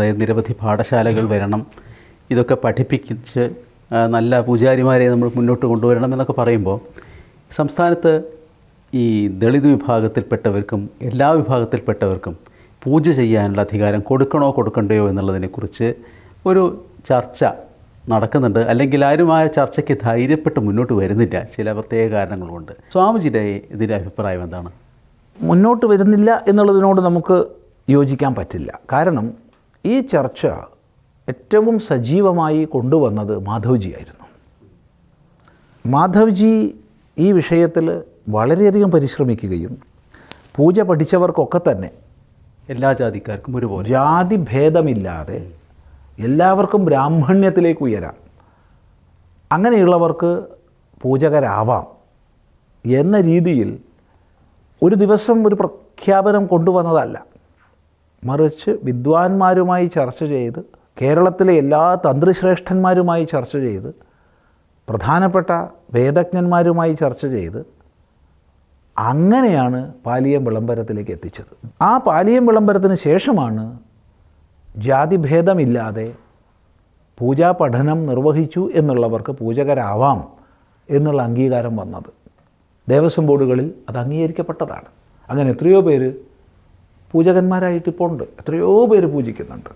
അതായത് നിരവധി പാഠശാലകൾ വരണം, ഇതൊക്കെ പഠിപ്പിച്ച് നല്ല പൂജാരിമാരെ നമ്മൾ മുന്നോട്ട് കൊണ്ടുവരണം എന്നൊക്കെ പറയുമ്പോൾ സംസ്ഥാനത്ത് ഈ ദളിത് വിഭാഗത്തിൽപ്പെട്ടവർക്കും എല്ലാ വിഭാഗത്തിൽപ്പെട്ടവർക്കും പൂജ ചെയ്യാനുള്ള അധികാരം കൊടുക്കണോ കൊടുക്കണ്ടയോ എന്നുള്ളതിനെക്കുറിച്ച് ഒരു ചർച്ച നടക്കുന്നുണ്ട്. അല്ലെങ്കിൽ ആരും ആ ചർച്ചയ്ക്ക് ധൈര്യപ്പെട്ട് മുന്നോട്ട് വരുന്നില്ല, ചില പ്രത്യേക കാരണങ്ങൾ കൊണ്ട്. സ്വാമിജിയുടെ ഇതിൻ്റെ അഭിപ്രായം എന്താണ്? മുന്നോട്ട് വരുന്നില്ല എന്നുള്ളതിനോട് നമുക്ക് യോജിക്കാൻ പറ്റില്ല. കാരണം ഈ ചർച്ച ഏറ്റവും സജീവമായി കൊണ്ടുവന്നത് മാധവ്ജിയായിരുന്നു. മാധവ്ജി ഈ വിഷയത്തിൽ വളരെയധികം പരിശ്രമിക്കുകയും പൂജ പഠിച്ചവർക്കൊക്കെ തന്നെ എല്ലാ ജാതിക്കാർക്കും ഒരുപോലെ ജാതി ഭേദമില്ലാതെ എല്ലാവർക്കും ബ്രാഹ്മണ്യത്തിലേക്ക് ഉയരാം, അങ്ങനെയുള്ളവർക്ക് പൂജകരാവാം എന്ന രീതിയിൽ ഒരു ദിവസം ഒരു പ്രഖ്യാപനം കൊണ്ടുവന്നതല്ല. മറിച്ച് വിദ്വാൻമാരുമായി ചർച്ച ചെയ്ത്, കേരളത്തിലെ എല്ലാ തന്ത്രിശ്രേഷ്ഠന്മാരുമായി ചർച്ച ചെയ്ത്, പ്രധാനപ്പെട്ട വേദജ്ഞന്മാരുമായി ചർച്ച ചെയ്ത് അങ്ങനെയാണ് പാലിയം വിളംബരത്തിലേക്ക് എത്തിച്ചത്. ആ പാലിയം വിളംബരത്തിന് ശേഷമാണ് ജാതിഭേദമില്ലാതെ പൂജാ പഠനം നിർവഹിച്ചു എന്നുള്ളവർക്ക് പൂജകരാവാം എന്നുള്ള അംഗീകാരം വന്നത്. ദേവസ്വം ബോർഡുകളിൽ അത് അംഗീകരിക്കപ്പെട്ടതാണ്. അങ്ങനെ എത്രയോ പേര് പൂജകന്മാരായിട്ടിപ്പോൾ ഉണ്ട്, എത്രയോ പേര് പൂജിക്കുന്നുണ്ട്.